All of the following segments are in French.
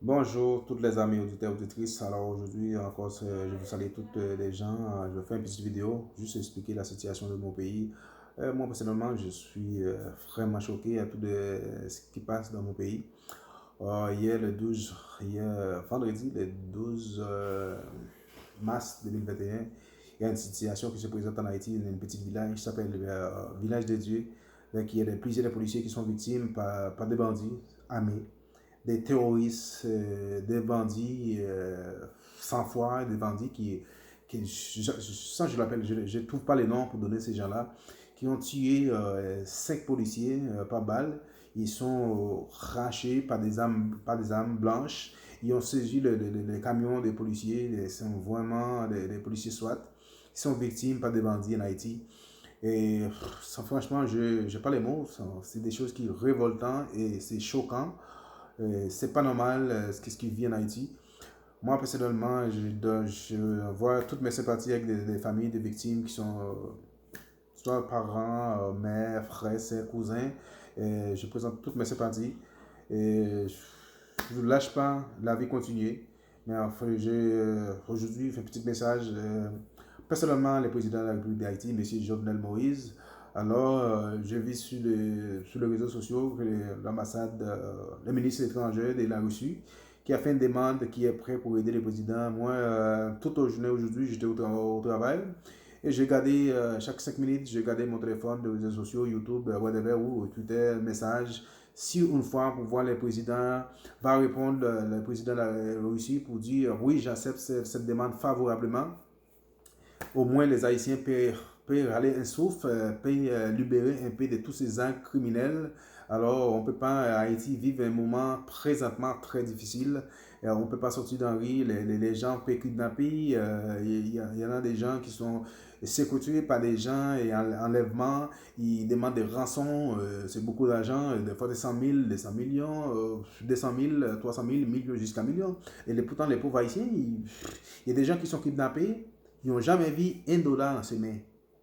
Bonjour toutes les amis auditeurs et auditrices. Alors aujourd'hui encore, je vous salue toutes les gens. Je fais une petite vidéo juste expliquer la situation de mon pays. Moi personnellement, je suis vraiment choqué à tout ce qui passe dans mon pays. Hier, vendredi, le 12 mars 2021, il y a une situation qui se présente en Haïti, dans un petit village qui s'appelle Village des Dieux. Donc, il y a plusieurs policiers qui sont victimes par des bandits armés, des terroristes, des bandits sans foi, des bandits sans je l'appelle, je ne trouve pas les noms pour donner ces gens-là, qui ont tué 5 policiers par balle. Ils sont rachés par des armes blanches. Ils ont saisi le camion des policiers. Ils sont vraiment des policiers SWAT. Ils sont victimes par des bandits en Haïti. Et franchement, je n'ai pas les mots. C'est des choses qui sont révoltantes et c'est choquant. C'est pas normal ce qui vit en Haïti. Moi, personnellement, je vois toutes mes sympathies avec des familles de victimes qui sont soit parents, mères, frères, sœurs, cousins. Et je présente toutes mes sympathies. Et je ne lâche pas, la vie continue. Mais enfin, j'ai aujourd'hui fait un petit message. Personnellement, le président de la République d'Haïti, M. Jovenel Moïse. Alors, je vis sur les réseaux sociaux que l'ambassade, le ministre des étrangers de la Russie, qui a fait une demande, qui est prêt pour aider le président. Moi, toute la journée aujourd'hui, j'étais au travail. Et j'ai gardé, chaque 5 minutes, j'ai gardé mon téléphone, les réseaux sociaux, YouTube, whatever, ou Twitter, message. Si une fois pour voir le président, va répondre le président de la Russie pour dire oui, j'accepte cette demande favorablement. Au moins les Haïtiens peuvent aller un souffle, peuvent libérer un peu de tous ces actes criminels. Alors, on ne peut pas, à Haïti, vivre un moment présentement très difficile. On ne peut pas sortir dans la rue, les gens peuvent kidnapper. Il y en a des gens qui sont séquestrés par des gens et enlèvement. Ils demandent des rançons, c'est beaucoup d'argent, des fois des 100 000, des 100 millions, 200 000, 300 000, millions jusqu'à millions. Pourtant, les pauvres Haïtiens, il y a des gens qui sont kidnappés. Ils n'ont jamais vu $1 dans ses mains.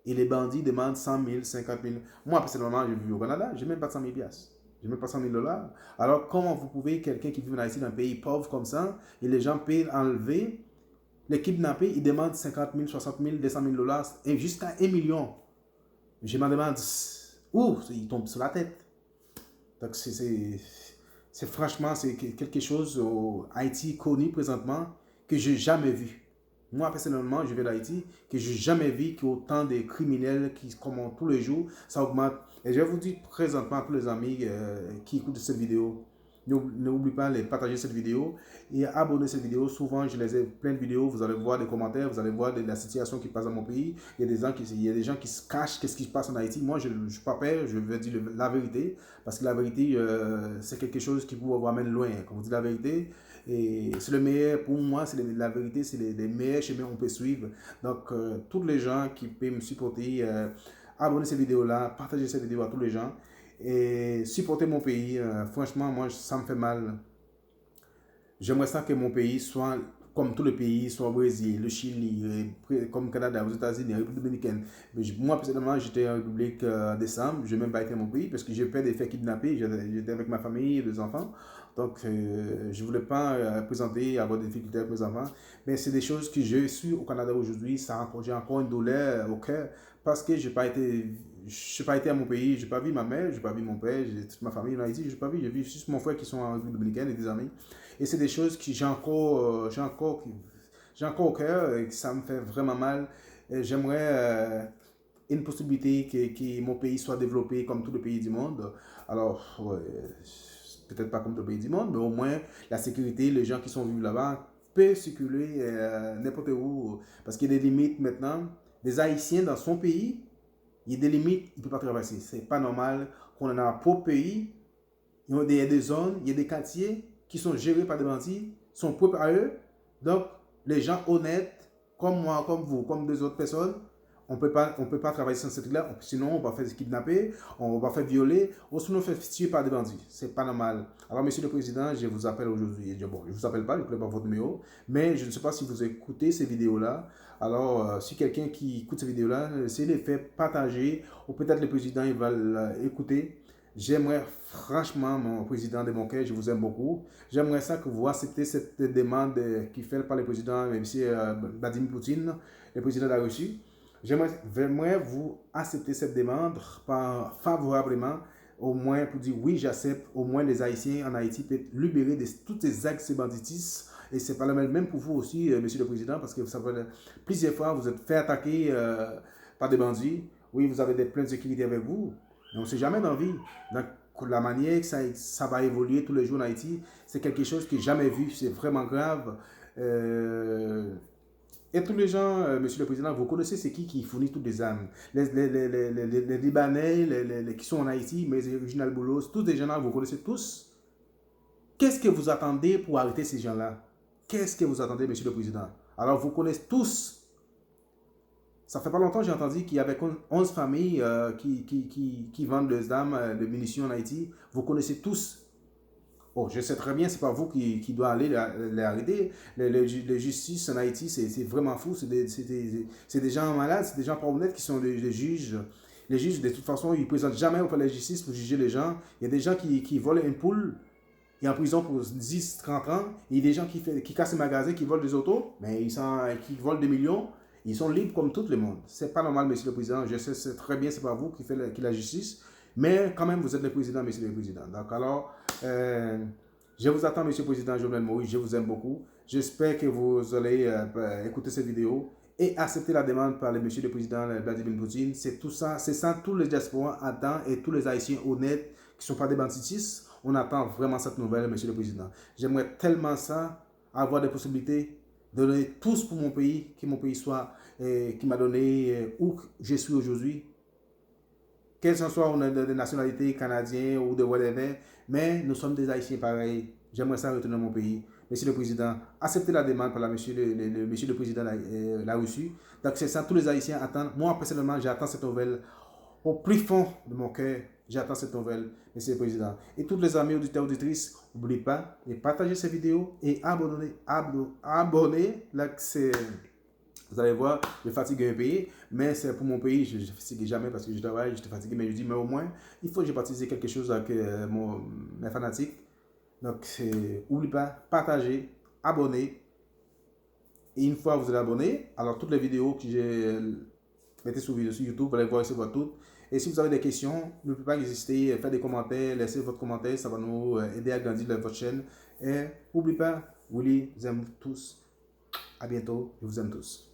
Et les bandits demandent 100 000, 50 000. Moi, personnellement, je vis au Canada, je n'ai même pas 100 000 piastres. Je n'ai même pas 100 000 dollars. Alors, comment vous pouvez, quelqu'un qui vit en Haïti, dans un pays pauvre comme ça, et les gens peuvent enlever, les kidnapper, ils demandent 50 000, 60 000, 200 000 dollars, et jusqu'à 1 million. Je me demande où ils tombent sur la tête. Donc, franchement, c'est quelque chose au Haïti connu présentement que je n'ai jamais vu. Moi, personnellement, je viens d'Haïti, que je n'ai jamais vu qu'autant de criminels qui commentent tous les jours, ça augmente. Et je vais vous dire présentement à tous les amis qui écoutent cette vidéo, n'oubliez pas de partager cette vidéo et abonner cette vidéo. Souvent, je les ai plein de vidéos, vous allez voir des commentaires, vous allez voir de la situation qui passe dans mon pays. Il y a des gens qui se cachent qu'est-ce qui se passe en Haïti. Moi, je ne suis pas peur, je vais dire la vérité, parce que la vérité, c'est quelque chose qui vous amène loin. Quand vous dites la vérité, et c'est le meilleur, pour moi, la vérité, c'est les meilleurs chemins qu'on peut suivre. Donc, tous les gens qui peuvent me supporter, abonnez cette vidéo-là, partagez cette vidéo à tous les gens et supporter mon pays. Franchement, moi, ça me fait mal. J'aimerais ça que mon pays soit comme tous les pays, soit au Brésil, le Chili, comme le Canada, aux États-Unis, la République dominicaine. Mais moi, personnellement, j'étais en République en décembre. Je n'ai même pas été à mon pays parce que j'ai peur de faire kidnapper. J'étais avec ma famille et les enfants. Donc, je ne voulais pas présenter, avoir des difficultés avec mes enfants. Mais c'est des choses que je suis au Canada aujourd'hui. J'ai encore une douleur au cœur parce que je n'ai pas été à mon pays. Je n'ai pas vu ma mère, je n'ai pas vu mon père, j'ai toute ma famille en Haïti. Je n'ai pas vu, j'ai vu juste mon frère qui sont en République dominicaine et des amis. Et c'est des choses que j'ai encore au cœur et que ça me fait vraiment mal. J'aimerais une possibilité que mon pays soit développé comme tous les pays du monde. Alors, ouais, peut-être pas comme tous les pays du monde, mais au moins la sécurité, les gens qui sont venus là-bas peuvent circuler n'importe où. Parce qu'il y a des limites maintenant. Des Haïtiens dans son pays, il y a des limites, il ne peut pas traverser. C'est pas normal qu'on ait un propre pays. Il y a des zones, il y a des quartiers qui sont gérés par des bandits, sont propres à eux. Donc, les gens honnêtes, comme moi, comme vous, comme des autres personnes, on peut pas travailler sans cette là, sinon on va faire kidnapper, on va faire violer, ou sinon on fait tuer par des bandits. C'est pas normal. Alors, monsieur le président, je vous appelle aujourd'hui. Bon, je ne vous appelle pas, je ne connais pas votre numéro, mais je ne sais pas si vous écoutez ces vidéos-là. Alors, si quelqu'un qui écoute ces vidéos-là, essayez de les faire partager, ou peut-être le président il va l'écouter. J'aimerais franchement, mon président de mon cœur, je vous aime beaucoup. J'aimerais ça que vous acceptez cette demande qui est faite par le président M. Vladimir Poutine, le président de la Russie. J'aimerais vraiment vous accepter cette demande favorablement, au moins pour dire oui, j'accepte. Au moins les Haïtiens en Haïti peuvent être libérés de tous ces actes de banditisme. Et c'est pas le même pour vous aussi, Monsieur le Président, parce que vous savez, plusieurs fois vous êtes fait attaquer par des bandits. Oui, vous avez des plans de sécurité avec vous, mais on ne sait jamais dans la vie. Donc, la manière que ça va évoluer tous les jours en Haïti, c'est quelque chose que j'ai jamais vu. C'est vraiment grave. Et tous les gens, Monsieur le Président, vous connaissez c'est qui fournit toutes les armes. Les Libanais, qui sont en Haïti, mais les original Boulos, tous ces gens-là, vous connaissez tous. Qu'est-ce que vous attendez pour arrêter ces gens-là? Qu'est-ce que vous attendez, Monsieur le Président? Alors, vous connaissez tous. Ça fait pas longtemps que j'ai entendu qu'il y avait 11 familles qui vendent des armes, des munitions en Haïti. Vous connaissez tous. Oh, je sais très bien, c'est pas vous qui doit aller les arrêter. Les justices en Haïti, c'est vraiment fou. C'est des gens malades, c'est des gens pas honnêtes qui sont les juges. Les juges, de toute façon, ils ne présentent jamais auprès de la justice pour juger les gens. Il y a des gens qui volent une poule et en prison pour 10, 30 ans. Il y a des gens qui cassent les magasins, qui volent des autos, mais qui volent des millions. Ils sont libres comme tout le monde. C'est pas normal, Monsieur le Président. Je sais très bien, c'est pas vous qui faites la justice. Mais quand même, vous êtes le Président, Monsieur le Président. Donc alors, je vous attends, Monsieur le Président Jovenel Moïse. Je vous aime beaucoup. J'espère que vous allez écouter cette vidéo et accepter la demande par le Monsieur le Président Vladimir Poutine. C'est tout ça, c'est ça, tous les diasporas attendent et tous les Haïtiens honnêtes qui ne sont pas des banditistes. On attend vraiment cette nouvelle, Monsieur le Président. J'aimerais tellement ça, avoir des possibilités de donner tous pour mon pays, que mon pays soit, qui m'a donné où je suis aujourd'hui, quelles que soient des nationalités canadiennes ou de whatever, mais nous sommes des Haïtiens pareils. J'aimerais ça retourner dans mon pays. Monsieur le Président, acceptez la demande par monsieur le Président l'a reçu. Donc c'est ça, tous les Haïtiens attendent. Moi, personnellement, j'attends cette nouvelle au plus fond de mon cœur. J'attends cette nouvelle, Monsieur le Président. Et tous les amis auditeurs et auditrices, n'oubliez pas de partager cette vidéo et abonnez. Là, vous allez voir, je fatigue un pays, mais c'est pour mon pays, je ne fatigue jamais parce que je travaille, je suis fatigué, mais je dis, mais au moins, il faut que je participe quelque chose avec mes fanatiques. Donc, n'oubliez pas, partagez, abonnez. Et une fois que vous êtes abonné, alors toutes les vidéos que j'ai mettez sur YouTube, vous allez voir ici toutes. Et si vous avez des questions, ne pouvez pas hésiter, faites des commentaires, laissez votre commentaire, ça va nous aider à grandir votre chaîne. Et n'oubliez pas, Willy vous aime tous. À bientôt, je vous aime tous.